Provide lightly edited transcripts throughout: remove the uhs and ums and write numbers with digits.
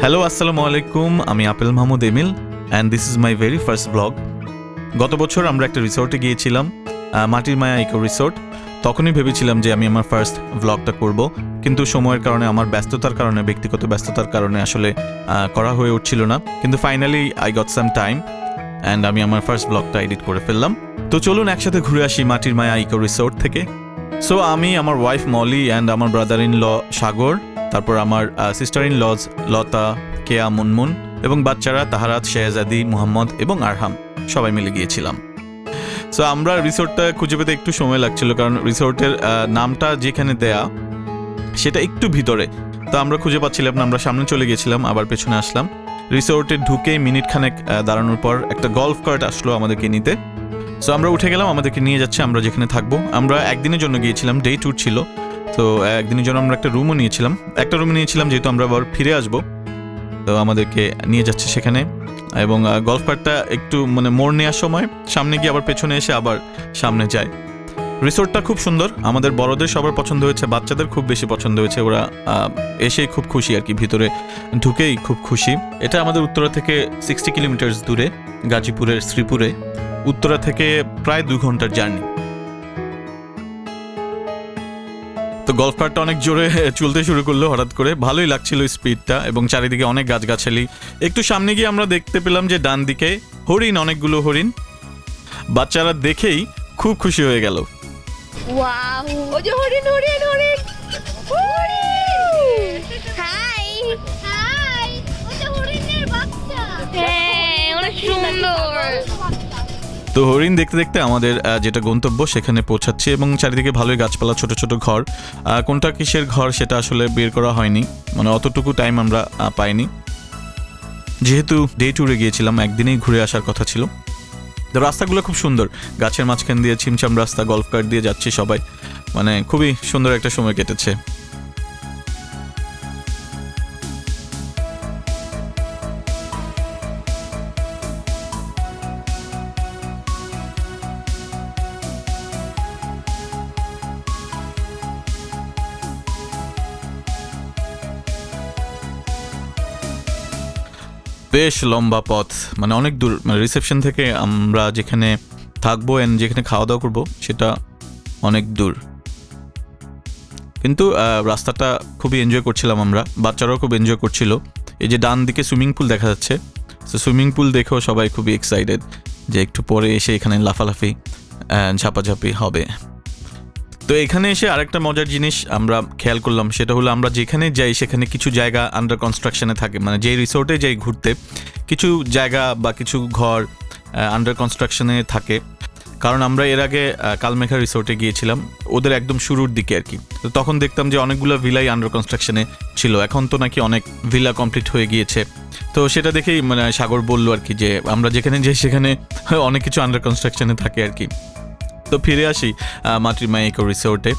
Hello, আসসালামু আলাইকুম। আমি Apel Mahmud Emil and this is my very first blog. গত বছর আমরা একটা রিসোর্টে গিয়েছিলাম, মাটির মায়া ইকো রিসোর্ট। তখনই ভেবেছিলাম যে আমি আমার ফার্স্ট ব্লগটা করব, কিন্তু সময়ের কারণে, আমার ব্যস্ততার কারণে, ব্যক্তিগত ব্যস্ততার কারণে আসলে করা হয়ে উঠছিল না। কিন্তু finally I got some time and আমি আমার ফার্স্ট ব্লগটা এডিট করে ফেললাম। তো চলুন একসাথে ঘুরে আসি মাটির মায়া ইকো রিসোর্ট থেকে। সো আমি, আমার ওয়াইফ মলি অ্যান্ড আমার ব্রাদার ইন ল সাগর, তারপর আমার সিস্টার ইন লজ লতা, কেয়া, মুনমুন এবং বাচ্চারা তাহারাত, শেহজাদি, মুহাম্মদ এবং আরহাম সবাই মিলে গিয়েছিলাম। সো আমরা রিসোর্টটা খুঁজে পেতে একটু সময় লাগছিল, কারণ রিসোর্টের নামটা যেখানে দেয়া সেটা একটু ভিতরে, তো আমরা খুঁজে পাচ্ছিলাম না। আমরা সামনে চলে গেছিলাম, আবার পেছনে আসলাম। রিসোর্টে ঢুকে মিনিট খানেক দাঁড়ানোর পর একটা গলফ কার্ট আসলো আমাদেরকে নিতে। সো আমরা উঠে গেলাম, আমাদেরকে নিয়ে যাচ্ছে আমরা যেখানে থাকবো। আমরা একদিনের জন্য গিয়েছিলাম, ডে ট্যুর ছিল। তো একদিনের জন্য আমরা একটা রুমও নিয়েছিলাম, যেহেতু আমরা আবার ফিরে আসবো। তো আমাদেরকে নিয়ে যাচ্ছে সেখানে, এবং গলফ কার্টটা একটু মানে মোড় নেওয়ার সময় সামনে গিয়ে আবার পেছনে এসে আবার সামনে যায়। রিসোর্টটা খুব সুন্দর, আমাদের বড়দের সবার পছন্দ হয়েছে, বাচ্চাদের খুব বেশি পছন্দ হয়েছে। ওরা এসেই খুব খুশি আর কি, ভিতরে ঢুকেই খুব খুশি। এটা আমাদের উত্তরা থেকে 60 কিলোমিটার দূরে, গাজীপুরের শ্রীপুরে। উত্তরা থেকে প্রায় 2 ঘন্টার জার্নি। তো গলফ কার্টটা অনেক জোরে চলতে শুরু করলো হঠাৎ করে, ভালোই লাগছিল স্পিডটা, এবং চারিদিকে অনেক গাছগাছালি। একটু সামনে গিয়ে আমরা দেখতে পেলাম যে ডান দিকে হরিণ, অনেকগুলো হরিণ। বাচ্চারা দেখেই খুব খুশি হয়ে গেল। ওয়াও, ওই যে হরিণ হরিণ হরিণ হরিণ। হাই হাই, ওই যে হরিণের বাচ্চা। হ্যাঁ, অনেক সুন্দর। তো হরিণ দেখতে দেখতে আমাদের যেটা গন্তব্য সেখানে পৌঁছাচ্ছি, এবং চারিদিকে ভালোই গাছপালা, ছোট ছোট ঘর। কোনটা কিসের ঘর সেটা আসলে বের করা হয়নি, মানে অতটুকু টাইম আমরা পাইনি, যেহেতু ডে ট্যুরে গিয়েছিলাম, একদিনেই ঘুরে আসার কথা ছিল। তো রাস্তাগুলো খুব সুন্দর, গাছের মাঝখান দিয়ে ছিমছাম রাস্তা, গলফ কার্ট দিয়ে যাচ্ছি সবাই, মানে খুবই সুন্দর একটা সময় কেটেছে। বেশ লম্বা পথ, মানে অনেক দূর, মানে রিসেপশন থেকে আমরা যেখানে থাকবো এন্ড যেখানে খাওয়া দাওয়া করবো সেটা অনেক দূর। কিন্তু রাস্তাটা খুবই এনজয় করছিলাম আমরা, বাচ্চারাও খুব এনজয় করছিল। এই যে ডান দিকে সুইমিং পুল দেখা যাচ্ছে, তো সুইমিং পুল দেখেও সবাই খুবই এক্সাইটেড যে একটু পরে এসে এখানে লাফালাফি, ঝাপাঝাপি হবে। তো এখানে এসে আরেকটা মজার জিনিস আমরা খেয়াল করলাম, সেটা হলো আমরা যেখানে যাই সেখানে কিছু জায়গা আন্ডার কনস্ট্রাকশনে থাকে, মানে যে রিসোর্টে যাই ঘুরতে কিছু জায়গা বা কিছু ঘর আন্ডার কনস্ট্রাকশনে থাকে। কারণ আমরা এর আগে কালমেঘা রিসোর্টে গিয়েছিলাম, ওদের একদম শুরুর দিকে আর কি। তো তখন দেখতাম যে অনেকগুলো ভিলাই আন্ডার কনস্ট্রাকশনে ছিল, এখন তো নাকি অনেক ভিলা কমপ্লিট হয়ে গিয়েছে। তো সেটা দেখেই মানে সাগর বললো আর কি যে আমরা যেখানে যাই সেখানে অনেক কিছু আন্ডার কনস্ট্রাকশনে থাকে আর কি। তো ফিরে আসি মাটির মায়া ইকো রিসোর্টে।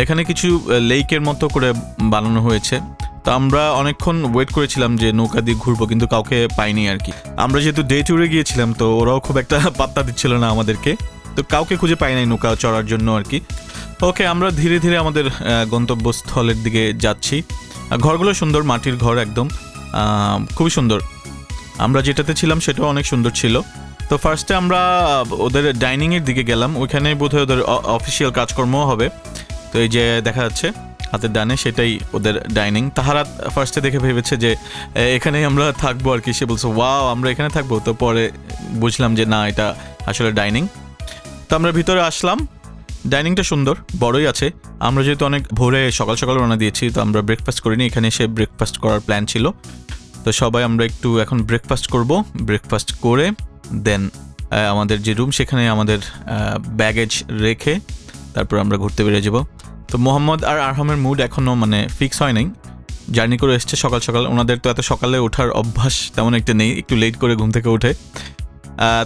এখানে কিছু লেকের মতো করে বানানো হয়েছে। তো আমরা অনেকক্ষণ ওয়েট করেছিলাম যে নৌকা দিয়ে ঘুরবো, কিন্তু কাউকে পাইনি আর কি। আমরা যেহেতু ডে ট্যুরে গিয়েছিলাম, তো ওরাও খুব একটা পাত্তা দিচ্ছিল না আমাদেরকে, তো কাউকে খুঁজে পাই নাই নৌকা চড়ার জন্য আর কি। ওকে, আমরা ধীরে ধীরে আমাদের গন্তব্যস্থলের দিকে যাচ্ছি। ঘরগুলো সুন্দর, মাটির ঘর একদম, খুবই সুন্দর। আমরা যেটাতে ছিলাম সেটাও অনেক সুন্দর ছিল। তো ফার্স্টে আমরা ওদের ডাইনিংয়ের দিকে গেলাম, ওইখানে বোধহয় ওদের অফিসিয়াল কাজকর্মও হবে। তো এই যে দেখা যাচ্ছে হাতের ডানে, সেটাই ওদের ডাইনিং। তাহারা ফার্স্টে দেখে ভেবেছে যে এখানেই আমরা থাকবো আর কি, সে বলছে ওয়াও আমরা এখানে থাকবো। তো পরে বুঝলাম যে না, এটা আসলে ডাইনিং। তো আমরা ভিতরে আসলাম, ডাইনিংটা সুন্দর, বড়ই আছে। আমরা যেহেতু অনেক ভোরে সকাল সকাল রওনা দিয়েছি, তো আমরা ব্রেকফাস্ট করিনি, এখানে এসে ব্রেকফাস্ট করার প্ল্যান ছিল। তো সবাই আমরা একটু এখন ব্রেকফাস্ট করব, ব্রেকফাস্ট করে দেন আমাদের যে রুম সেখানে আমাদের ব্যাগেজ রেখে তারপর আমরা ঘুরতে বেরিয়ে যাব। তো মোহাম্মদ আর আরহামের মুড এখনও মানে ফিক্স হয় নাই, জার্নি করে এসছে সকাল সকাল, ওনাদের তো এত সকালে ওঠার অভ্যাস তেমন একটা নেই, একটু লেট করে ঘুম থেকে ওঠে।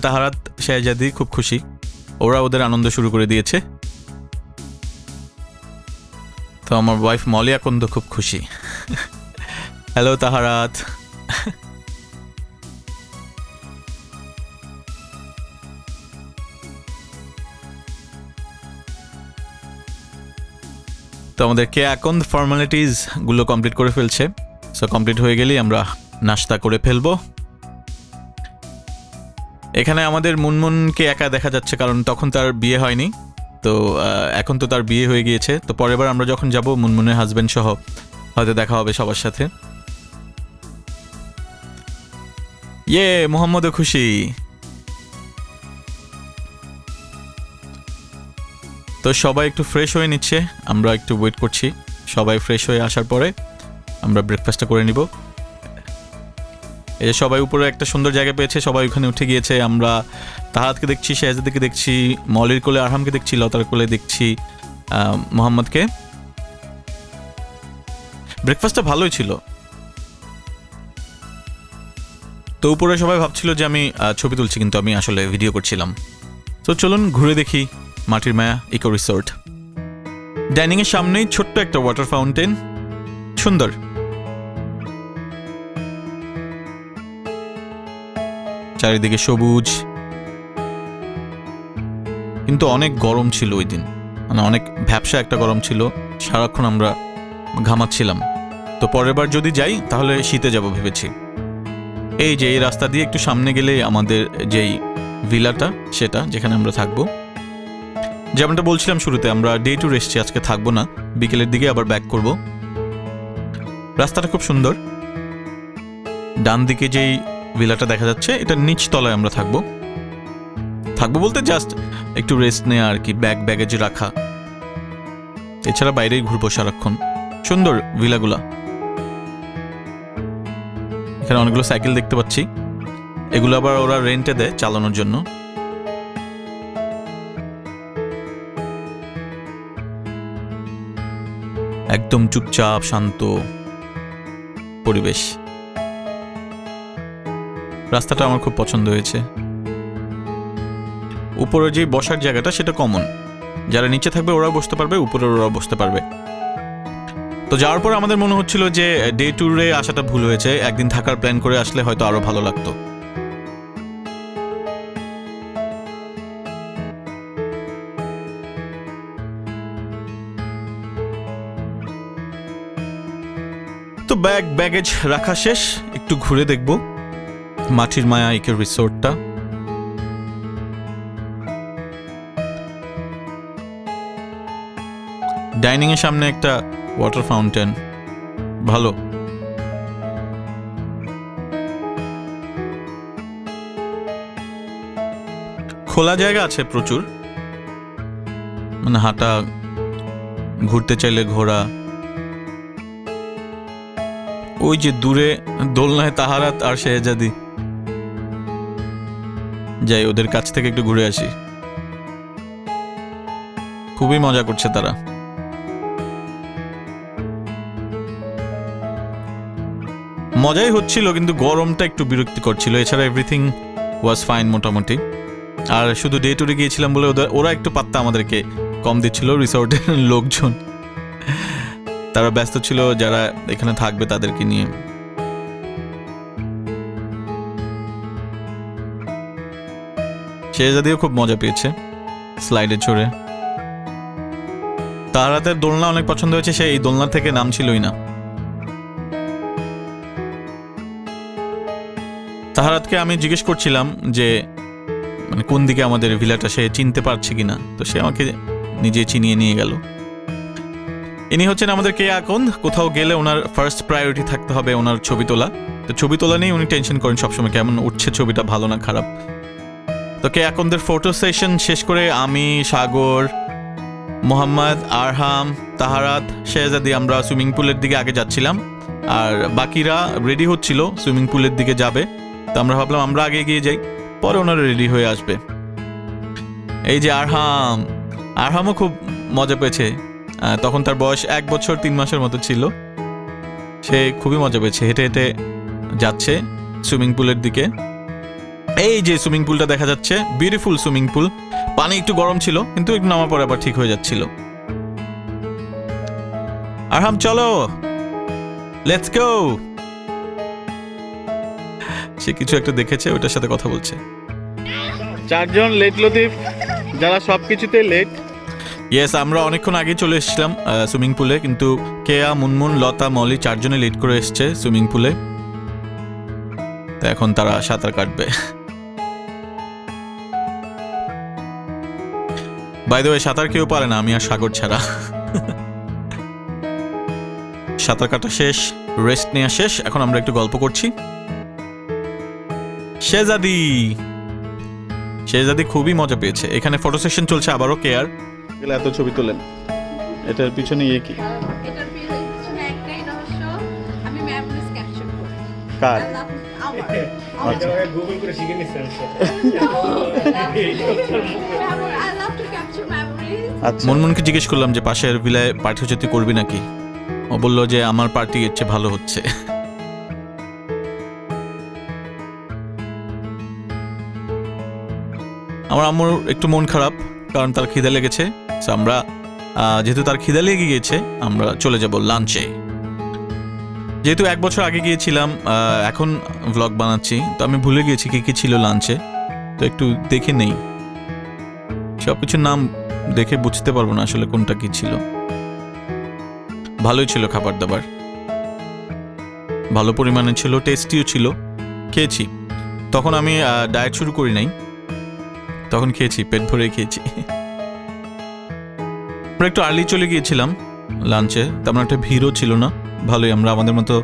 তাহারাত, শেহজাদি খুব খুশি, ওরা ওদের আনন্দ শুরু করে দিয়েছে। তো আমার ওয়াইফ মলি এখন তো খুব খুশি। হ্যালো তাহারাত। তো আমাদেরকে এখন ফর্মালিটিসগুলো কমপ্লিট করে ফেলছে। সো কমপ্লিট হয়ে গেলেই আমরা নাস্তা করে ফেলবো। এখানে আমাদের মুনমুনকে একা দেখা যাচ্ছে, কারণ তখন তার বিয়ে হয়নি, তো এখন তো তার বিয়ে হয়ে গিয়েছে। তো পরের বার আমরা যখন যাব মুনমুনের হাজবেন্ড সহ হয়তো দেখা হবে সবার সাথে। ইয়ে, মোহাম্মদও খুশি। তো সবাই একটু ফ্রেশ হয়ে নিচ্ছে, আমরা একটু ওয়েট করছি। সবাই ফ্রেশ হয়ে আসার পরে আমরা ব্রেকফাস্টটা করে নিব। এই যে সবাই উপরে একটা সুন্দর জায়গা পেয়েছে, সবাই ওখানে উঠে গিয়েছে। আমরা তাহাতকে দেখছি, শেহজাদিকে দেখছি, মলির কোলে আরহামকে দেখছি, লতার কোলে দেখছি মোহাম্মদকে। ব্রেকফাস্টটা ভালোই ছিল। তো উপরে সবাই ভাবছিল যে আমি ছবি তুলছি, কিন্তু আমি আসলে ভিডিও করছিলাম। তো চলুন ঘুরে দেখি মাটির মায়া ইকো রিসোর্ট। ডাইনিং এর সামনেই ছোট্ট একটা ওয়াটার ফাউন্টেন, সুন্দর। চারিদিকে সবুজ, কিন্তু অনেক গরম ছিল ওই দিন, মানে অনেক ভ্যাপসা একটা গরম ছিল, সারাক্ষণ আমরা ঘামাচ্ছিলাম। তো পরের বার যদি যাই তাহলে শীতে যাব ভেবেছি। এই যে এই রাস্তা দিয়ে একটু সামনে গেলে আমাদের যেই ভিলাটা, সেটা যেখানে আমরা থাকবো। যেমনটা বলছিলাম শুরুতে, আমরা ডে ট্যুর এসেছি, আজকে থাকবো না, বিকেলের দিকে আবার ব্যাক করব। রাস্তাটা খুব সুন্দর। ডান দিকে যেই ভিলাটা দেখা যাচ্ছে, এটা নিচ তলায় আমরা থাকবো বলতে জাস্ট একটু রেস্ট নেওয়া আর কি, ব্যাগেজ রাখা। এছাড়া বাইরেই ঘুরবো সারাক্ষণ। সুন্দর ভিলাগুলা। এখানে অনেকগুলো সাইকেল দেখতে পাচ্ছি, এগুলো আবার ওরা রেন্টে দেয় চালানোর জন্য। একদম চুপচাপ শান্ত পরিবেশ। রাস্তাটা আমার খুব পছন্দ হয়েছে। উপরে যে বসার জায়গাটা সেটা কমন, যারা নিচে থাকবে ওরাও বসতে পারবে, উপরে ওরাও বসতে পারবে। তো যাওয়ার পর আমাদের মনে হচ্ছিল যে ডে ট্যুরে আসাটা ভুল হয়েছে, একদিন থাকার প্ল্যান করে আসলে হয়তো আরো ভালো লাগতো। তো ব্যাগেজ রাখা শেষ, একটু ঘুরে দেখব মাটির মায়া ইকো রিসোর্টটা। ডাইনিং এর সামনে একটা ওয়াটার ফাউন্টেন, ভালো। খোলা জায়গা আছে প্রচুর, মানে হাঁটা, ঘুরতে চাইলে ঘোরা। ওই যে দূরে দোলনায় তাহারাত আর শেহজাদি, যাই ওদের কাছ থেকে একটু ঘুরে আসি। খুবই মজা করছে তারা। মজাই হচ্ছিল, কিন্তু গরমটা একটু বিরক্তিকর ছিল। এছাড়া এভরিথিং ওয়াজ ফাইন মোটামুটি। আর শুধু ডে ট্যুরে গিয়েছিলাম বলে ওরা একটু পাত্তা আমাদেরকে কম দিচ্ছিল। রিসোর্টের লোকজন তারা ব্যস্ত ছিল যারা এখানে থাকবে তাদেরকে নিয়ে। শেহজাদিও খুব মজা পেয়েছে স্লাইডে চড়ে। তার হাতের দোলনা অনেক পছন্দ হয়েছে, সে এই দোলনা থেকে নামছিলই না। তাহারাতকে আমি জিজ্ঞেস করছিলাম যে মানে কোন দিকে আমাদের ভিলাটা, সে চিনতে পারছে কিনা। তো সে আমাকে নিজে চিনিয়ে নিয়ে গেল। ইনি হচ্ছেন আমাদের কে আকন। কোথাও গেলে ওনার ফার্স্ট প্রায়োরিটি থাকতে হবে ওনার ছবি তোলা। তো ছবি তোলা নিয়ে উনি টেনশন করেন সবসময়, কেমন উঠছে ছবিটা, ভালো না খারাপ। তো কে আকনদের ফটো সেশন শেষ করে আমি, সাগর, মোহাম্মদ, আরহাম, তাহারাত, শেহজাদি আমরা সুইমিং পুলের দিকে আগে যাচ্ছিলাম, আর বাকিরা রেডি হচ্ছিল সুইমিং পুলের দিকে যাবে। তো আমরা ভাবলাম আমরা আগে গিয়ে যাই, পরে ওনারা রেডি হয়ে আসবে। এই যে আরহামও খুব মজা পেয়েছে। তখন তার বয়স 1 বছর 3 মাসের মতো ছিল। সে খুবই মজা পেয়েছে, হেঁটে হেঁটে যাচ্ছে সুইমিং পুলের দিকে। এই যে সুইমিং পুলটা দেখা যাচ্ছে, বিউটিফুল সুইমিং পুল। পানি একটু গরম ছিল, কিন্তু একটু নামার পরে আবার ঠিক হয়ে যাচ্ছিল। আরহাম চলো, লেটস গো। সে কিছু একটা দেখেছে, ওটার সাথে কথা বলছে। 4 জন লেট লতিফ, যারা সবকিছুতে লেট। ইয়েস, আমরা অনেকক্ষণ আগে চলে এসেছিলাম সুইমিং পুলে, কিন্তু কেয়া, মুনমুন, লতা, মলি 4 জনে লেট করে এসছে সুইমিং পুলে। তো এখন তারা সাঁতার কাটবে। বাই দ্য ওয়ে, সাঁতার কেউ পারে না আমি আর সাগর ছাড়া। সাঁতার কাটা শেষ, রেস্ট নেওয়া শেষ, এখন আমরা একটু গল্প করছি। শেহজাদি খুবই মজা পেয়েছে। এখানে ফটো সেশন চলছে আবারও। কেয়ার এত ছবি তোলেন, এটার পিছনে কি? এটার পিছনে একটাই রহস্য, আমি মেমোরিজ ক্যাপচার করি। কার? আচ্ছা, গুগল করে শিখে নিচ্ছেন। I love to capture memories. আচ্ছা, মনমনকে জিজ্ঞেস করলাম যে পাশের ভিলায় পার্টি হচ্ছে, তুই করবি নাকি? ও বললো যে আমার পার্টি এর চেয়ে ভালো হচ্ছে। আমার আম্মুর একটু মন খারাপ, কারণ তার খিদে লেগেছে। So আমরা যেহেতু তার খিদে লেগে গিয়েছে, আমরা চলে যাব লাঞ্চে। যেহেতু 1 বছর আগে গিয়েছিলাম, এখন ভ্লগ বানাচ্ছি, তো আমি ভুলে গিয়েছি কি কি ছিল লাঞ্চে। তো একটু দেখে নেই, সব কিছুর নাম দেখে বুঝতে পারবো না আসলে কোনটা কি ছিল। ভালোই ছিল খাবার দাবার, ভালো পরিমাণে ছিল, টেস্টিও ছিল, খেয়েছি। তখন আমি ডায়েট শুরু করি নাই, তখন খেয়েছি, পেট ভরে খেয়েছি। আমরা একটু আর্লি চলে গিয়েছিলাম লাঞ্চে, তেমন একটা ভিড়ও ছিল না, ভালোই আমরা আমাদের মতো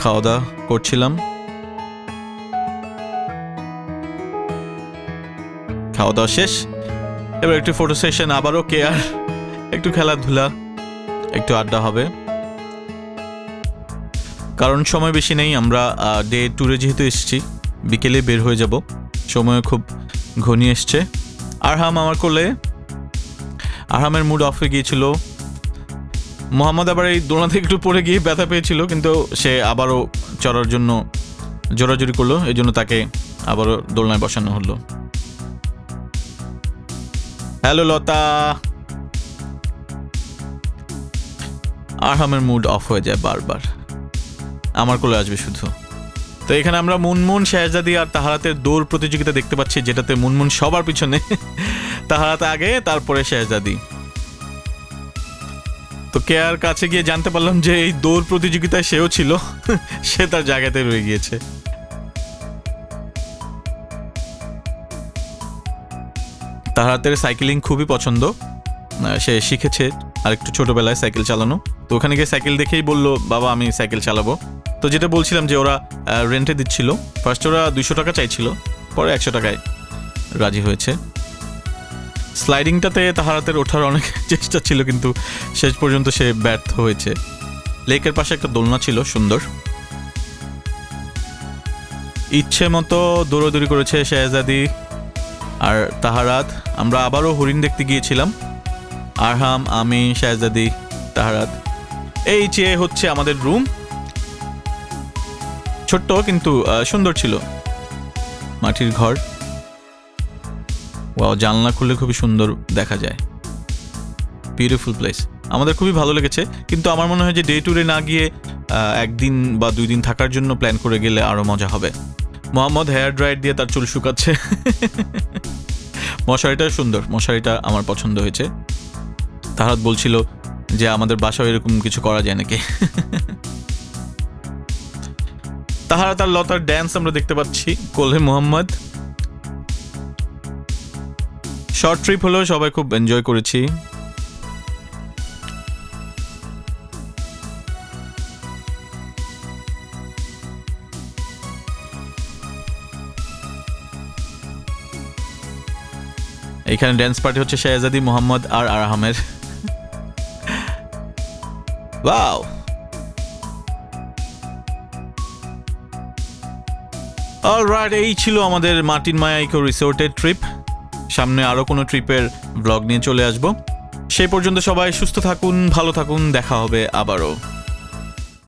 খাওয়া দাওয়া করছিলাম। খাওয়া দাওয়া শেষ, এবার একটু ফটো সেশন, আবারও কেয়ার, একটু খেলাধুলা, একটু আড্ডা হবে, কারণ সময় বেশি নেই। আমরা ডে ট্যুরে যেহেতু এসেছি, বিকেলে বের হয়ে যাব, সময় খুব ঘনিয়ে এসছে। আরহাম আমার কোলে, আরহামের মুড অফ হয়ে গিয়েছিল। মোহাম্মদ আবার এই দোলনা থেকে একটু পড়ে গিয়ে ব্যথা পেয়েছিল, কিন্তু সে আবারও চড়ার জন্য জোরাজুরি করলো, এই জন্য তাকে আবারও দোলনায় বসানো হলো। হ্যালো লতা। আরহামের মুড অফ হয়ে যায় বারবার, আমার কোলে আসবে শুধু। তো এখানে আমরা মুনমুন, শেহজাদি আর তাহারাতের দৌড় প্রতিযোগিতা দেখতে পাচ্ছি, যেটাতে মুনমুন সবার পিছনে, তাহারাত আগে, তারপরে শেহজাদি। তো কেয়ার কাছে গিয়ে জানতে পারলাম যে এই দৌড় প্রতিযোগিতায় সেও ছিল, সে তার জায়গাতে রয়ে গিয়েছে। তাহারাতের সাইকেলিং খুবই পছন্দ, সে শিখেছে আর একটু ছোটবেলায় সাইকেল চালানো। তো ওখানে গিয়ে সাইকেল দেখেই বললো, বাবা আমি সাইকেল চালাবো। তো যেটা বলছিলাম যে ওরা রেন্টে দিচ্ছিল, ফার্স্ট ওরা 200 টাকা চাইছিল, পরে 100 টাকায় রাজি হয়েছে। স্লাইডিংটাতে তাহারাতের ওঠার অনেক চেষ্টা ছিল, কিন্তু শেষ পর্যন্ত সে ব্যর্থ হয়েছে। লেকের পাশে একটা দোলনা ছিল সুন্দর, ইচ্ছে মতো দৌড়াদৌড়ি করেছে শেহজাদি আর তাহারাত। আমরা আবারও হরিণ দেখতে গিয়েছিলাম, আরহাম, আমি, শেহজাদি, তাহারাত। এই যে হচ্ছে আমাদের রুম, ছোট্ট কিন্তু সুন্দর ছিল, মাটির ঘর। ওয়াও, জানলা খুললে খুবই সুন্দর দেখা যায়, বিউটিফুল প্লেস। আমাদের খুবই ভালো লেগেছে, কিন্তু আমার মনে হয় যে ডে ট্যুরে না গিয়ে 1 দিন বা 2 দিন থাকার জন্য প্ল্যান করে গেলে আরো মজা হবে। মোহাম্মদ হেয়ার ড্রায়ার দিয়ে তার চুল শুকাচ্ছে। মশারিটা সুন্দর, মশারিটা আমার পছন্দ হয়েছে। তাহারাত বলছিল যে আমাদের বাসায় এরকম কিছু করা যায় নাকি। তাহারাত আর লতার ড্যান্স আমরা দেখতে পাচ্ছি, কোলে মোহাম্মদ। শর্ট ট্রিপ হলো, সবাই খুব এনজয় করেছি। এখানে ড্যান্স পার্টি হচ্ছে শেহজাদি, মোহাম্মদ আর আরহামের। ওয়াও, অলরাইট, এই ছিল আমাদের মাটির মায়া ইকো রিসোর্টের ট্রিপ। সামনে আরো কোনো ট্রিপের ব্লগ নিয়ে চলে আসবো। সেই পর্যন্ত সবাই সুস্থ থাকুন, ভালো থাকুন, দেখা হবে আবারও।